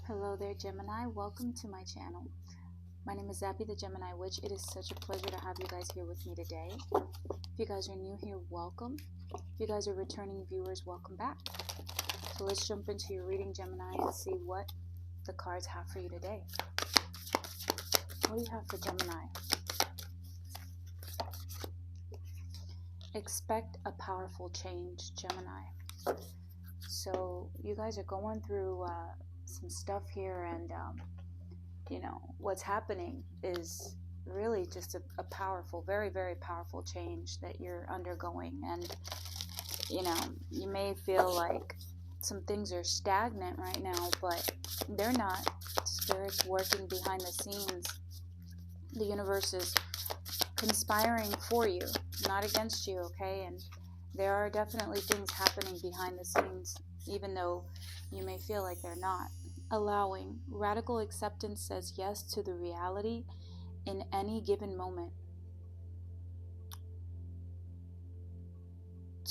Hello there, Gemini. Welcome to my channel. My name is Xabe the Gemini Witch. It is such a pleasure to have you guys here with me today. If you guys are new here, welcome. If you guys are returning viewers, welcome back. So let's jump into your reading, Gemini, and see what the cards have for you today. What do you have for Gemini? Expect a powerful change, Gemini. So you guys are going through some stuff here, and what's happening is really just a powerful, very, very powerful change that you're undergoing. And you may feel like some things are stagnant right now, but they're not. Spirit's working behind the scenes. The universe is conspiring for you, not against you, okay? And there are definitely things happening behind the scenes, even though you may feel like they're not. Allowing. Radical acceptance says yes to the reality in any given moment,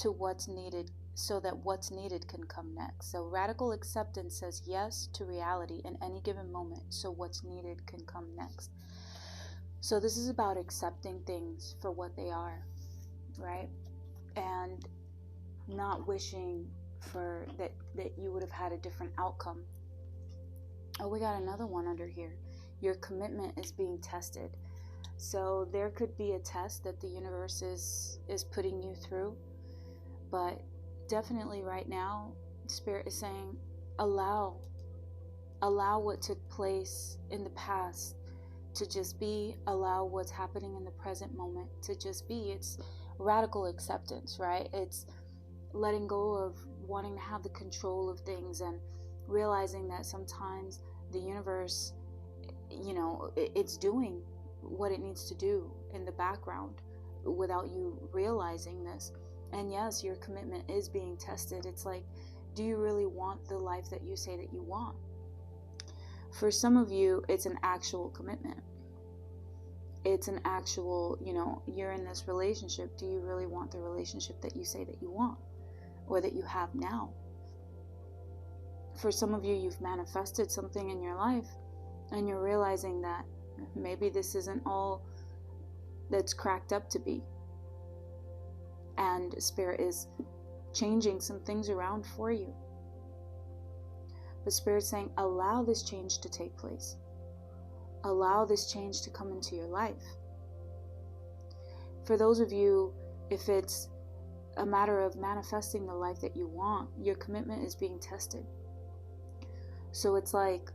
to what's needed, so that what's needed can come next. So radical acceptance says yes to reality in any given moment, so what's needed can come next. So this is about accepting things for what they are, right? And not wishing for that you would have had a different outcome. Oh, we got another one under here. Your commitment is being tested. So there could be a test that the universe is putting you through, but definitely right now, Spirit is saying allow what took place in the past to just be. Allow what's happening in the present moment to just be. It's radical acceptance, right? It's letting go of wanting to have the control of things and realizing that sometimes the universe, it's doing what it needs to do in the background without you realizing this. And yes, your commitment is being tested. It's like, do you really want the life that you say that you want? For some of you, it's an actual commitment. It's an actual, you're in this relationship. Do you really want the relationship that you say that you want or that you have now? For some of you, you've manifested something in your life and you're realizing that maybe this isn't all that's cracked up to be. And Spirit is changing some things around for you. But Spirit's saying, allow this change to take place. Allow this change to come into your life. For those of you, if it's a matter of manifesting the life that you want, your commitment is being tested. So it's like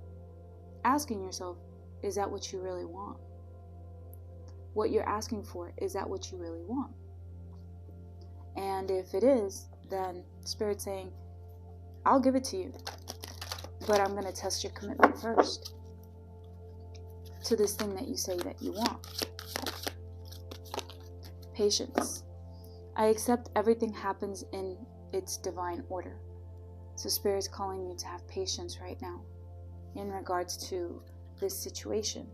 asking yourself, is that what you really want? What you're asking for, is that what you really want? And if it is, then Spirit's saying, I'll give it to you, but I'm going to test your commitment first to this thing that you say that you want. Patience. I accept everything happens in its divine order. So Spirit's calling you to have patience right now in regards to this situation.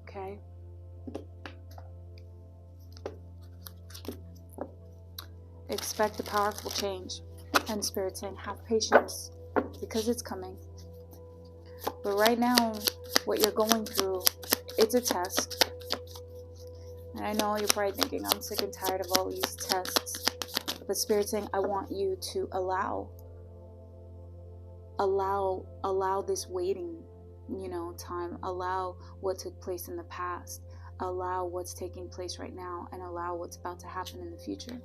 Okay? Expect a powerful change. And Spirit's saying, have patience because it's coming. But right now, what you're going through, it's a test. And I know you're probably thinking, I'm sick and tired of all these tests. But Spirit's saying, I want you to allow this waiting, time. Allow what took place in the past. Allow what's taking place right now, and allow what's about to happen in the future.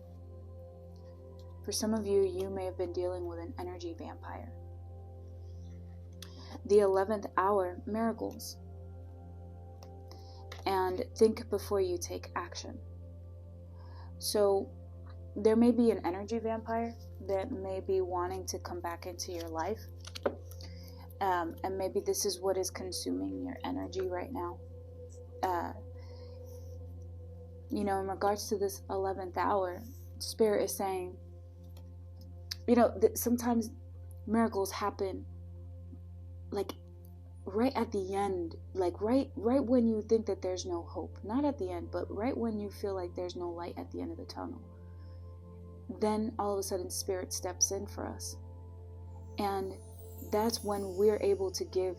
For some of you, you may have been dealing with an energy vampire. The 11th hour, miracles. And think before you take action. So there may be an energy vampire that may be wanting to come back into your life. And maybe this is what is consuming your energy right now. In regards to this 11th hour, Spirit is saying, sometimes miracles happen like right at the end, like right when you think that there's no hope. Not at the end, but right when you feel like there's no light at the end of the tunnel. Then all of a sudden Spirit steps in for us. And that's when we're able to give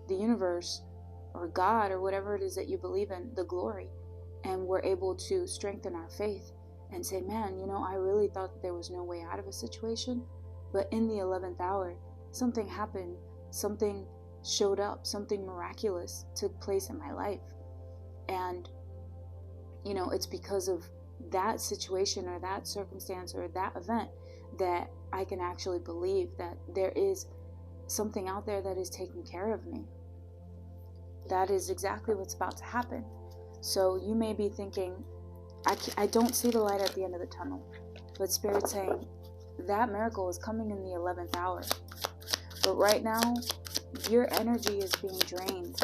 the universe or God or whatever it is that you believe in the glory. And we're able to strengthen our faith and say, man, I really thought that there was no way out of a situation. But in the 11th hour, something happened. Something showed up. Something miraculous took place in my life. And, it's because of that situation or that circumstance or that event that I can actually believe that there is something out there that is taking care of me. That is exactly what's about to happen. So you may be thinking, I don't see the light at the end of the tunnel. But Spirit's saying that miracle is coming in the 11th hour. But right now, your energy is being drained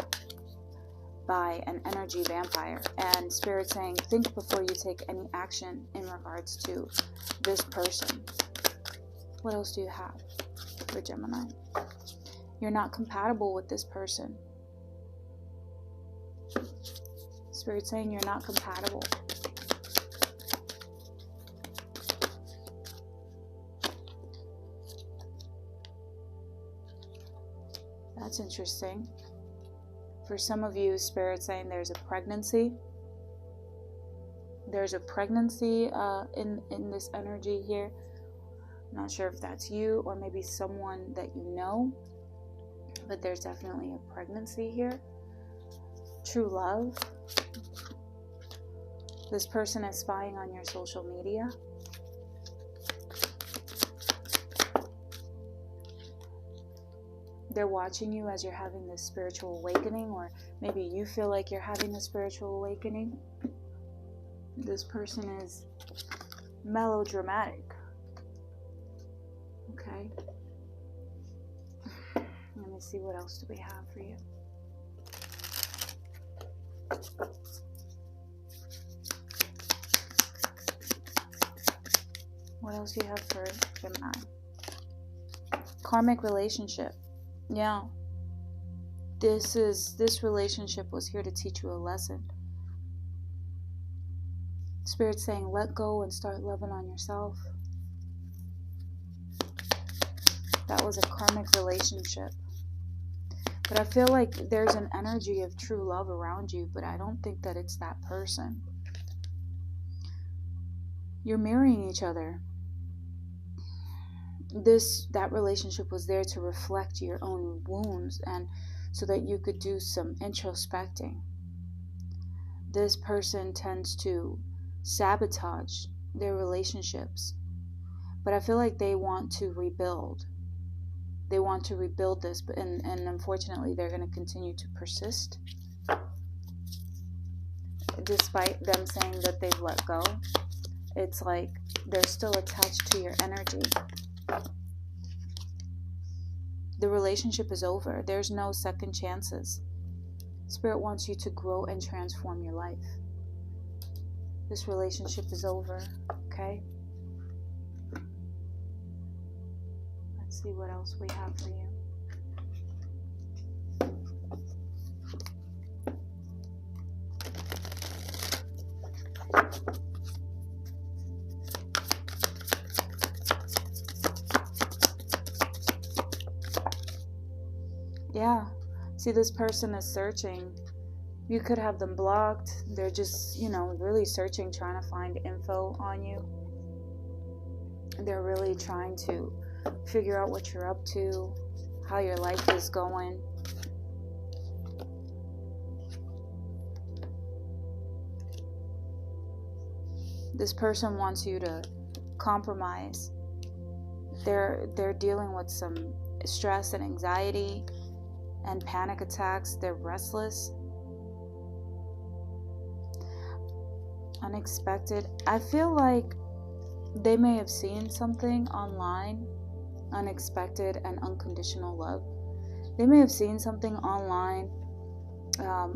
by an energy vampire. And Spirit's saying, think before you take any action in regards to this person. What else do you have for Gemini? You're not compatible with this person. Spirit's saying you're not compatible. That's interesting. For some of you, Spirit's saying there's a pregnancy. There's a pregnancy in this energy here. I'm not sure if that's you or maybe someone that you know, but there's definitely a pregnancy here. True love. This person is spying on your social media. They're watching you as you're having this spiritual awakening, or maybe you feel like you're having a spiritual awakening. This person is melodramatic. Okay. Let me see, what else do we have for you? What else do you have for Gemini? Karmic relationship. Yeah. This relationship was here to teach you a lesson. Spirit's saying, let go and start loving on yourself. That was a karmic relationship. But I feel like there's an energy of true love around you, but I don't think that it's that person. You're mirroring each other. That relationship was there to reflect your own wounds, and so that you could do some introspecting. This person tends to sabotage their relationships, but I feel like they want to rebuild. They want to rebuild this, and unfortunately they're going to continue to persist. Despite them saying that they've let go, it's like they're still attached to your energy. The relationship is over. There's no second chances. Spirit wants you to grow and transform your life. This relationship is over, okay? Let's see what else we have for you. Yeah. See, this person is searching. You could have them blocked. They're just, really searching, trying to find info on you. They're really trying to figure out what you're up to, how your life is going. This person wants you to compromise. They're dealing with some stress and anxiety and panic attacks. They're restless. Unexpected. I feel like they may have seen something online. Unexpected and unconditional love. They may have seen something online,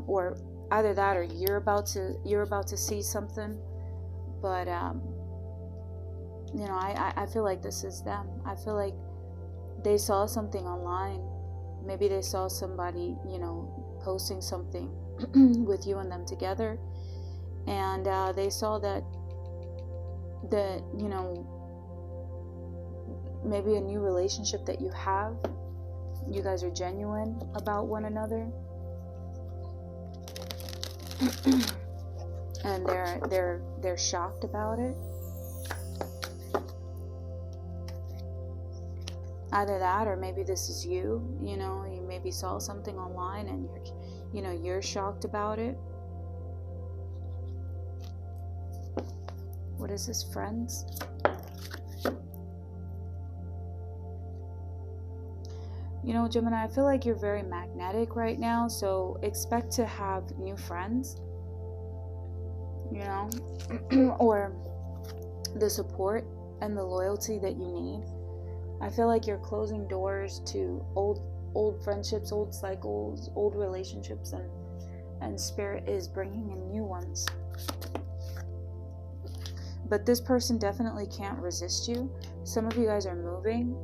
or either that or you're about to see something. But I feel like this is them. I feel like they saw something online. Maybe they saw somebody, posting something with you and them together, and they saw that maybe a new relationship that you have, You guys are genuine about one another. And they're shocked about it. Either that, or maybe this is you. You know, you maybe saw something online and you're shocked about it. What is this, friends? You know, Gemini, I feel like you're very magnetic right now, so expect to have new friends, you know, or the support and the loyalty that you need. I feel like you're closing doors to old friendships, old cycles, old relationships, and Spirit is bringing in new ones. But this person definitely can't resist you. Some of you guys are moving,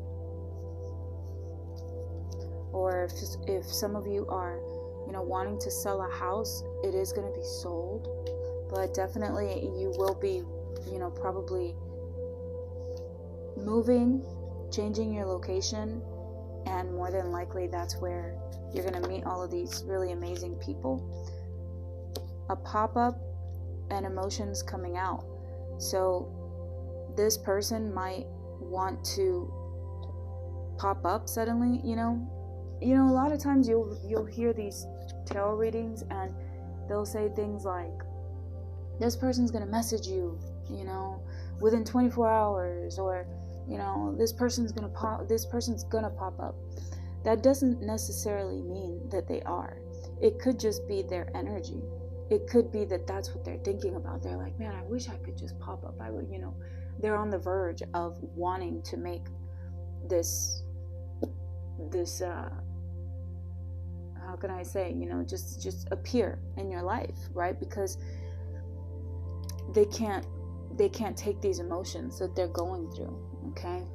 or if some of you are, you know, wanting to sell a house, it is going to be sold. But definitely you will be, you know, probably moving, changing your location, and more than likely that's where you're going to meet all of these really amazing people. A pop-up and emotions coming out. So this person might want to pop up suddenly, you know, a lot of times you'll hear these tarot readings and they'll say things like, this person's gonna message you, you know, within 24 hours, or, you know, this person's gonna pop up. That doesn't necessarily mean that they are. It could just be their energy. It could be that that's what they're thinking about. They're like, man, I wish I could just pop up. I would, you know, they're on the verge of wanting to make this how can I say, you know, just appear in your life, right? Because they can't take these emotions that they're going through. Okay,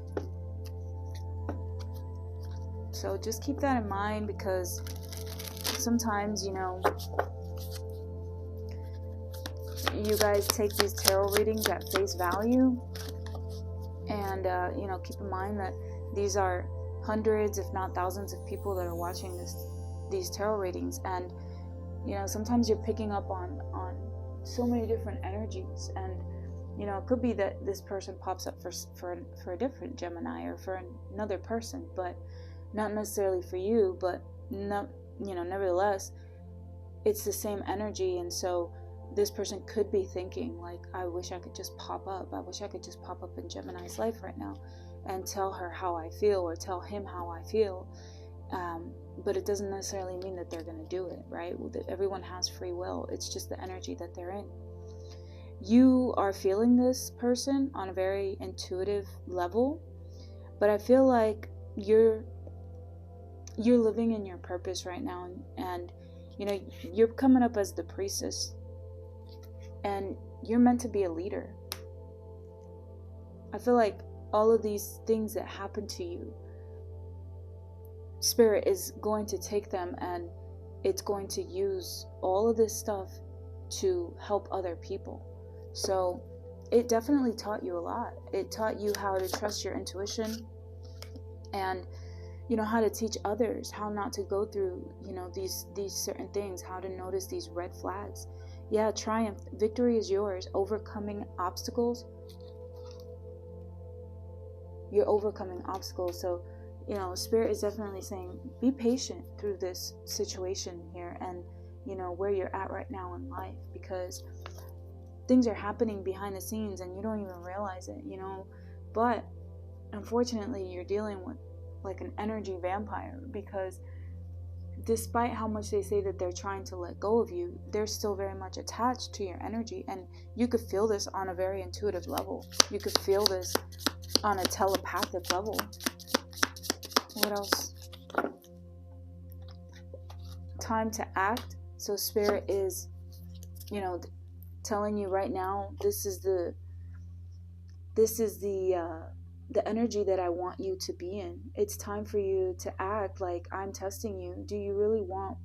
so just keep that in mind, because sometimes, you know, you guys take these tarot readings at face value, and you know, keep in mind that these are hundreds, if not thousands, of people that are watching these tarot readings, and you know, sometimes you're picking up on so many different energies, and you know, it could be that this person pops up for a different Gemini or for another person, but not necessarily for you. But not, you know, nevertheless, it's the same energy, and so this person could be thinking like, I wish I could just pop up. I wish I could just pop up in Gemini's life right now and tell her how I feel, or tell him how I feel. But it doesn't necessarily mean that they're going to do it, right? Everyone has free will. It's just the energy that they're in. You are feeling this person on a very intuitive level, but I feel like you're living in your purpose right now, and you know, you're coming up as the priestess, and you're meant to be a leader. I feel like all of these things that happen to you, Spirit is going to take them and it's going to use all of this stuff to help other people. So it definitely taught you a lot. It taught you how to trust your intuition, and you know, how to teach others how not to go through, you know, these certain things, how to notice these red flags. Yeah, triumph, victory is yours. Overcoming obstacles. You're overcoming obstacles. So, you know, Spirit is definitely saying, be patient through this situation here, and you know, where you're at right now in life, because things are happening behind the scenes and you don't even realize it, you know. But unfortunately, you're dealing with like an energy vampire, because despite how much they say that they're trying to let go of you, they're still very much attached to your energy, and you could feel this on a very intuitive level. You could feel this on a telepathic level. What else? Time to act. So Spirit is, you know, telling you right now, this is the energy that I want you to be in. It's time for you to act. Like, I'm testing you. Do you really want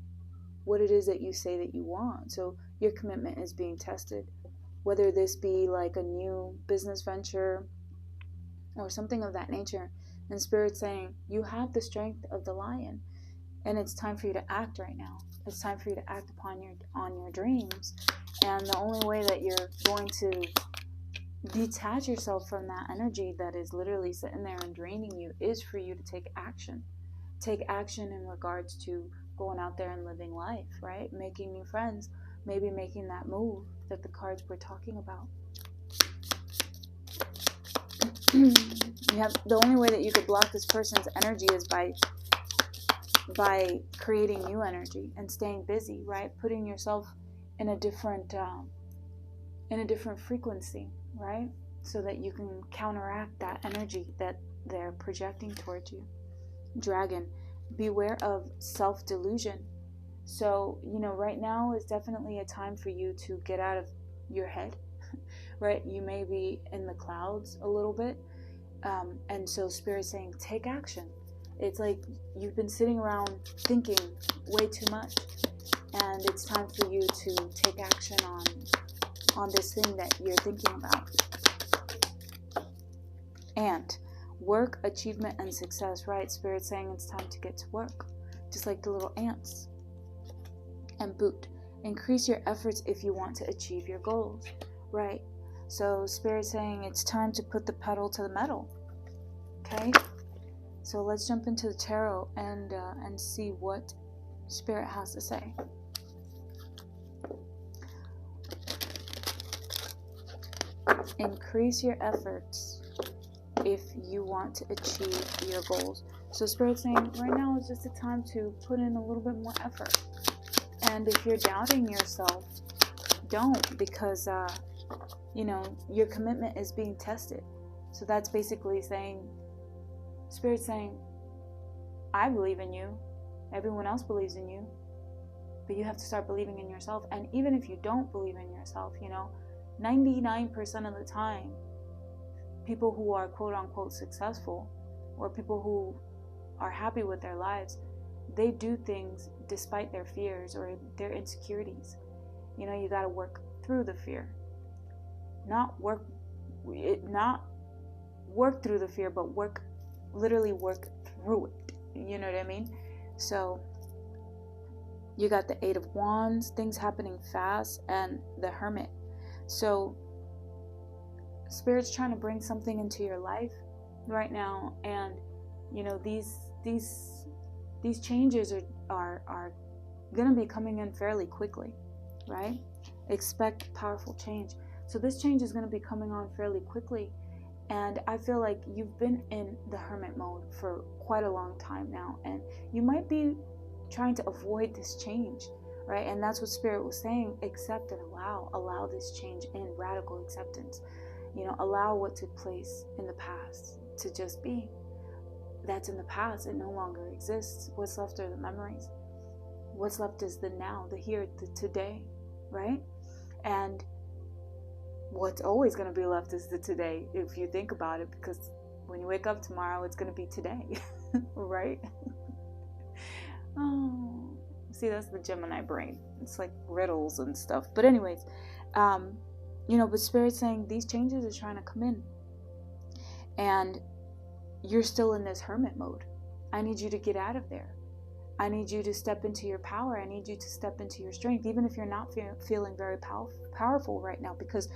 what it is that you say that you want? So your commitment is being tested, whether this be like a new business venture or something of that nature. And Spirit's saying, you have the strength of the lion, and it's time for you to act right now. It's time for you to act upon your dreams. And the only way that you're going to detach yourself from that energy that is literally sitting there and draining you is for you to take action. Take action in regards to going out there and living life, right? Making new friends, maybe making that move that the cards were talking about. The only way that you could block this person's energy is by creating new energy and staying busy, right? Putting yourself in a different frequency, right? So that you can counteract that energy that they're projecting towards you. Dragon, beware of self-delusion. So, right now is definitely a time for you to get out of your head, right? You may be in the clouds a little bit. And so Spirit's saying, take action. It's like you've been sitting around thinking way too much. And it's time for you to take action on this thing that you're thinking about. And work, achievement, and success, right? Spirit's saying it's time to get to work, just like the little ants. And boot, increase your efforts if you want to achieve your goals, right? So Spirit's saying it's time to put the pedal to the metal, okay? So let's jump into the tarot and see what Spirit has to say. Increase your efforts if you want to achieve your goals. So Spirit's saying right now is just a time to put in a little bit more effort. And if you're doubting yourself, don't, because your commitment is being tested. So that's basically saying, Spirit's saying, I believe in you, everyone else believes in you, but you have to start believing in yourself. And even if you don't believe in yourself, 99% of the time, people who are quote unquote successful, or people who are happy with their lives, they do things despite their fears or their insecurities. You got to work through the fear, not work through the fear, but literally work through it. You know what I mean? So you got the Eight of Wands, things happening fast, and the Hermit. So Spirit's trying to bring something into your life right now, and these changes are going to be coming in fairly quickly, right? Expect powerful change. So this change is going to be coming on fairly quickly, and I feel like you've been in the hermit mode for quite a long time now, and you might be trying to avoid this change, right? And that's what Spirit was saying. Accept and allow this change in radical acceptance. Allow what took place in the past to just be. That's in the past. It no longer exists. What's left are the memories. What's left is the now, the here, the today, right? And what's always going to be left is the today, if you think about it, because when you wake up tomorrow, it's going to be today, right? Oh, see, that's the Gemini brain. It's like riddles and stuff. But anyways, but Spirit's saying these changes are trying to come in, and you're still in this hermit mode. I need you to get out of there. I need you to step into your power. I need you to step into your strength, even if you're not feeling very powerful right now, because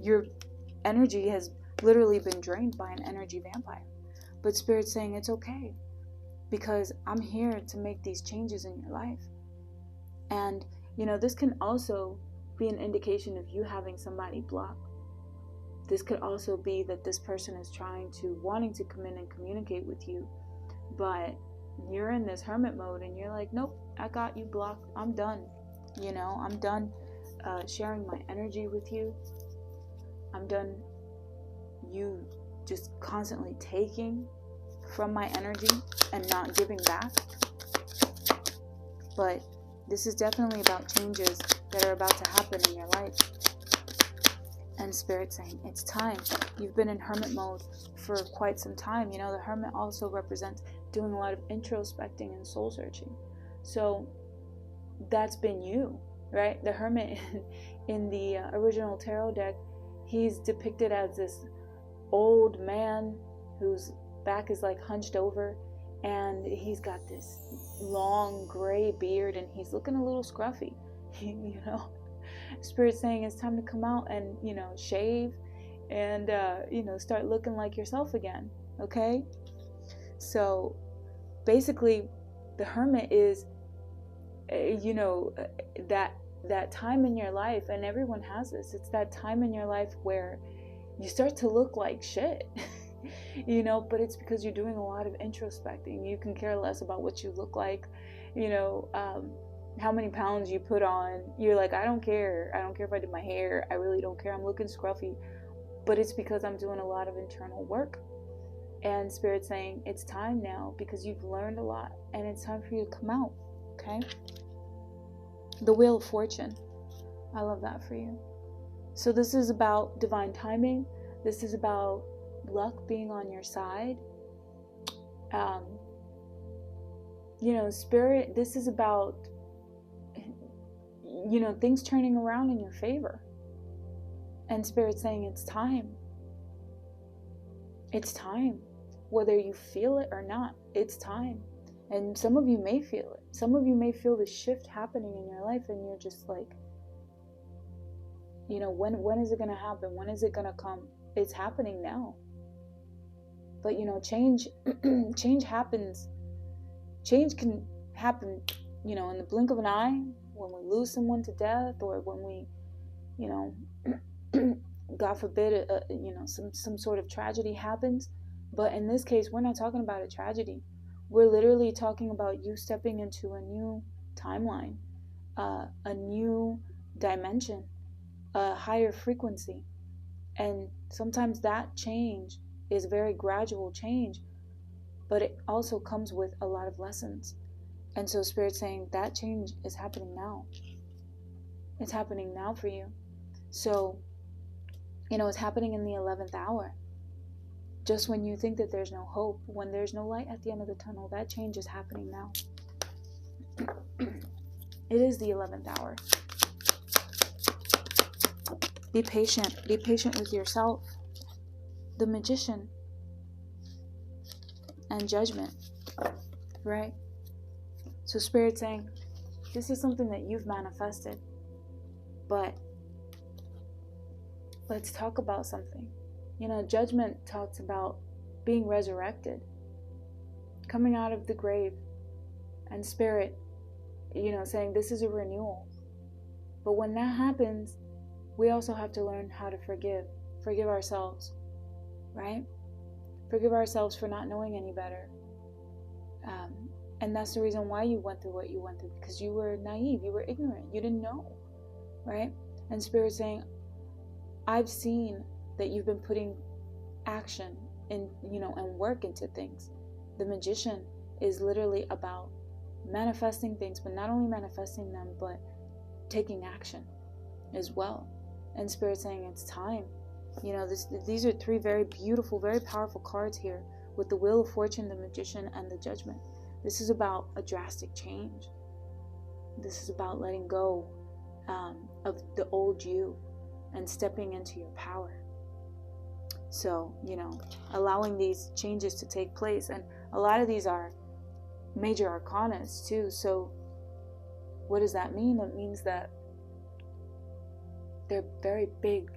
your energy has literally been drained by an energy vampire. But Spirit's saying it's okay, because I'm here to make these changes in your life. And, this can also be an indication of you having somebody blocked. This could also be that this person is wanting to come in and communicate with you, but you're in this hermit mode and you're like, nope, I got you blocked. I'm done. I'm done sharing my energy with you. I'm done you just constantly taking from my energy and not giving back. But this is definitely about changes that are about to happen in your life. And Spirit's saying it's time. You've been in hermit mode for quite some time. The hermit also represents doing a lot of introspecting and soul searching. So that's been you, right? The hermit in the original tarot deck, he's depicted as this old man who's back is like hunched over, and he's got this long gray beard, and he's looking a little scruffy. You know, Spirit's saying it's time to come out and, you know, shave and, you know, start looking like yourself again. Okay? So basically, the Hermit is, you know, that time in your life, and everyone has this. It's that time in your life where you start to look like shit. You know, but it's because you're doing a lot of introspecting. You can care less about what you look like, you know, how many pounds you put on. You're like, I don't care if I did my hair, I really don't care, I'm looking scruffy. But it's because I'm doing a lot of internal work. And Spirit's saying it's time now, because you've learned a lot, and it's time for you to come out. Okay? The Wheel of Fortune, I love that for you. So this is about divine timing. This is about luck being on your side. You know, Spirit, this is about, you know, things turning around in your favor. And Spirit's saying it's time. It's time. Whether you feel it or not, it's time. And some of you may feel it. Some of you may feel the shift happening in your life, and you're just like, you know, when is it going to happen? When is it going to come? It's happening now. But, you know, change happens. Change can happen, you know, in the blink of an eye, when we lose someone to death, or when we, you know, God forbid, you know, some sort of tragedy happens. But in this case, we're not talking about a tragedy. We're literally talking about you stepping into a new timeline, a new dimension, a higher frequency. And sometimes that change is very gradual change, but it also comes with a lot of lessons. And so Spirit's saying that change is happening now. It's happening now for you. So, you know, it's happening in the 11th hour. Just when you think that there's no hope, when there's no light at the end of the tunnel, that change is happening now. It is the 11th hour. Be patient. Be patient with yourself. The Magician and Judgment, right? So Spirit's saying this is something that you've manifested, but let's talk about something. You know, Judgment talks about being resurrected, coming out of the grave, and Spirit, you know, saying this is a renewal. But when that happens, we also have to learn how to forgive ourselves, right? Forgive ourselves for not knowing any better. And that's the reason why you went through what you went through, because you were naive, you were ignorant, you didn't know, right? And Spirit's saying, I've seen that you've been putting action in, you know, and work into things. The Magician is literally about manifesting things, but not only manifesting them, but taking action as well. And Spirit's saying it's time. You know, these are three very beautiful, very powerful cards here, with the Wheel of Fortune, the Magician, and the Judgment. This is about a drastic change. This is about letting go of the old you and stepping into your power. So, you know, allowing these changes to take place. And a lot of these are major arcanas too. So what does that mean? It means that they're very big,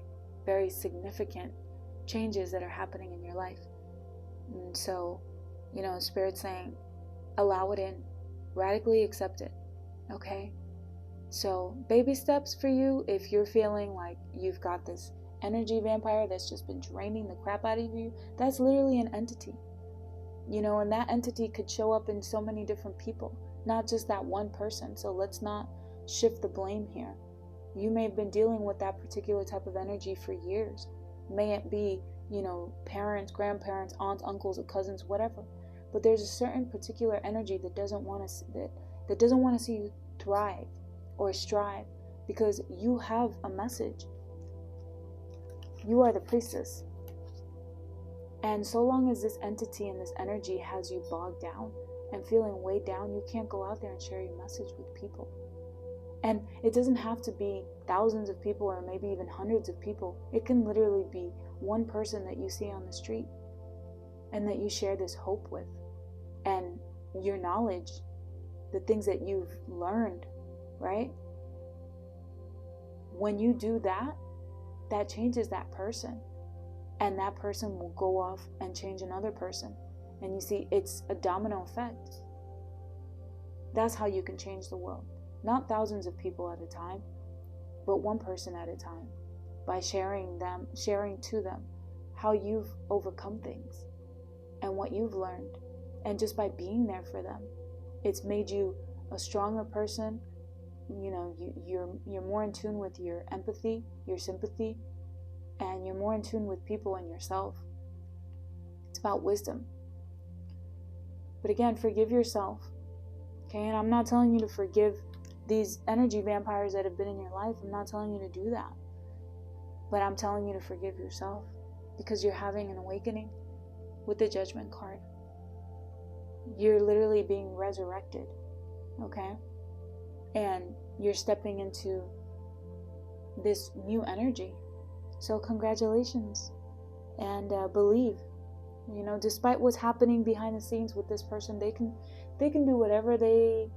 very significant changes that are happening in your life. And so, you know, Spirit's saying, allow it in, radically accept it. Okay? So baby steps for you. If you're feeling like you've got this energy vampire that's just been draining the crap out of you, that's literally an entity, you know, and that entity could show up in so many different people, not just that one person. So let's not shift the blame here. You may have been dealing with that particular type of energy for years. May it be, you know, parents, grandparents, aunts, uncles, or cousins, whatever. But there's a certain particular energy that doesn't want to see you thrive or strive, because you have a message. You are the priestess. And so long as this entity and this energy has you bogged down and feeling weighed down, you can't go out there and share your message with people. And it doesn't have to be thousands of people or maybe even hundreds of people. It can literally be one person that you see on the street. and that you share this hope with, and your knowledge, the things that you've learned, right? When you do that, that changes that person, and that person will go off and change another person. And you see, it's a domino effect. That's how you can change the world. Not thousands of people at a time, but one person at a time, by sharing to them how you've overcome things and what you've learned. And just by being there for them, it's made you a stronger person. You know, you're more in tune with your empathy, your sympathy, and you're more in tune with people and yourself. It's about wisdom. But again, forgive yourself. Okay, and I'm not telling you to forgive these energy vampires that have been in your life. I'm not telling you to do that. But I'm telling you to forgive yourself, because you're having an awakening with the Judgment card. You're literally being resurrected, okay? And you're stepping into this new energy. So congratulations, and believe. You know, despite what's happening behind the scenes with this person, they can do whatever they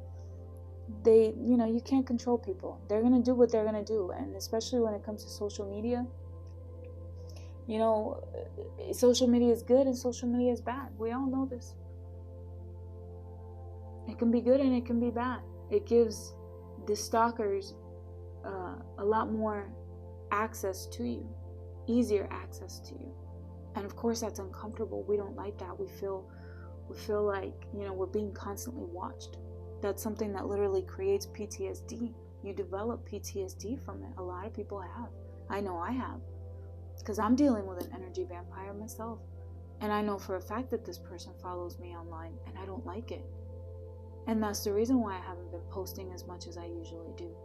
you know, you can't control people. They're gonna do what they're gonna do. And especially when it comes to social media, you know, social media is good and social media is bad. We all know this. It can be good and it can be bad. It gives the stalkers a lot more access to you, easier access to you. And of course that's uncomfortable. We don't like that. We feel like, you know, we're being constantly watched. That's something that literally creates PTSD. You develop PTSD from it. A lot of people have. I know I have, because I'm dealing with an energy vampire myself. And I know for a fact that this person follows me online, and I don't like it. And that's the reason why I haven't been posting as much as I usually do,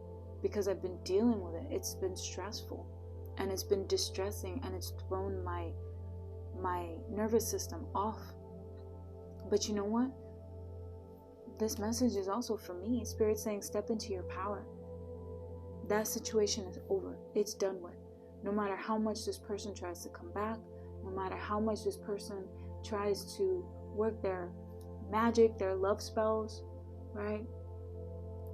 because I've been dealing with it. It's been stressful, and it's been distressing, and it's thrown my nervous system off. But you know what? This message is also for me. Spirit's saying, step into your power. That situation is over. It's done with. No matter how much this person tries to come back, no matter how much this person tries to work their magic, their love spells, right?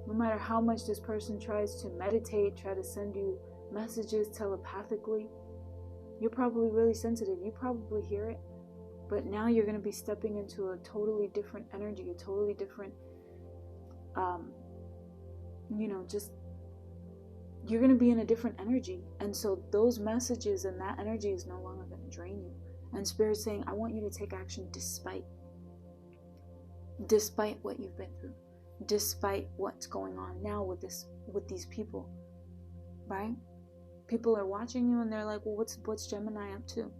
No matter how much this person tries to meditate, try to send you messages telepathically, you're probably really sensitive. You probably hear it. But now you're going to be stepping into a totally different energy, a totally different, you know, just, you're going to be in a different energy. And so those messages and that energy is no longer going to drain you. And Spirit's saying, I want you to take action despite what you've been through, despite what's going on now with these people, right? People are watching you and they're like, well, what's Gemini up to?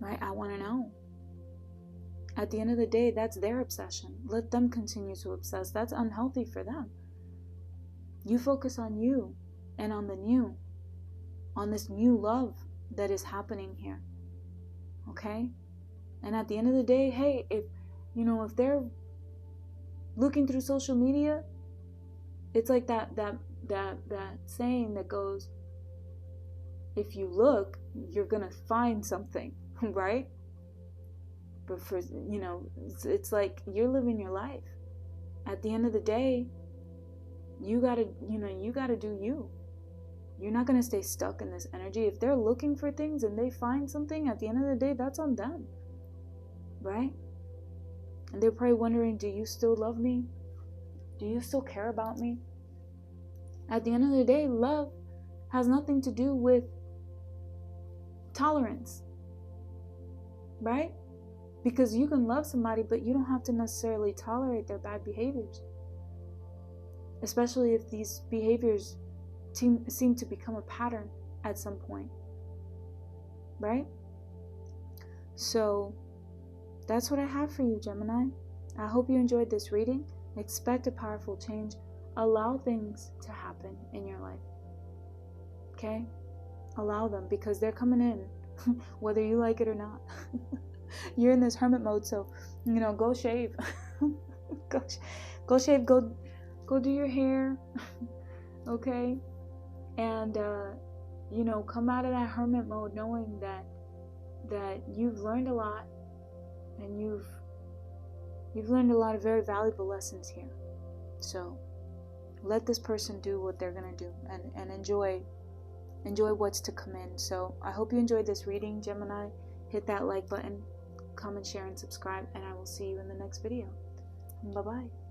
Right? I want to know. At the end of the day, that's their obsession. Let them continue to obsess. That's unhealthy for them. You focus on you and on the new, on this new love that is happening here. Okay? And at the end of the day, hey, if they're looking through social media, it's like that saying that goes, if you look, you're gonna find something. Right? But for, you know, it's like you're living your life. At the end of the day, you gotta do you. You're not gonna stay stuck in this energy. If they're looking for things and they find something, at the end of the day, that's on them. Right? And they're probably wondering, do you still love me? Do you still care about me? At the end of the day, love has nothing to do with tolerance. Right? Because you can love somebody, but you don't have to necessarily tolerate their bad behaviors. Especially if these behaviors seem to become a pattern at some point. Right? So, that's what I have for you, Gemini. I hope you enjoyed this reading. Expect a powerful change. Allow things to happen in your life. Okay? Allow them, because they're coming in. Whether you like it or not. You're in this hermit mode, so go shave. go shave, go do your hair. Okay? And come out of that hermit mode knowing that that you've learned a lot, and you've learned a lot of very valuable lessons here. So let this person do what they're gonna do, and enjoy what's to come in. So I hope you enjoyed this reading, Gemini. Hit that like button, comment, share, and subscribe, and I will see you in the next video. Bye bye.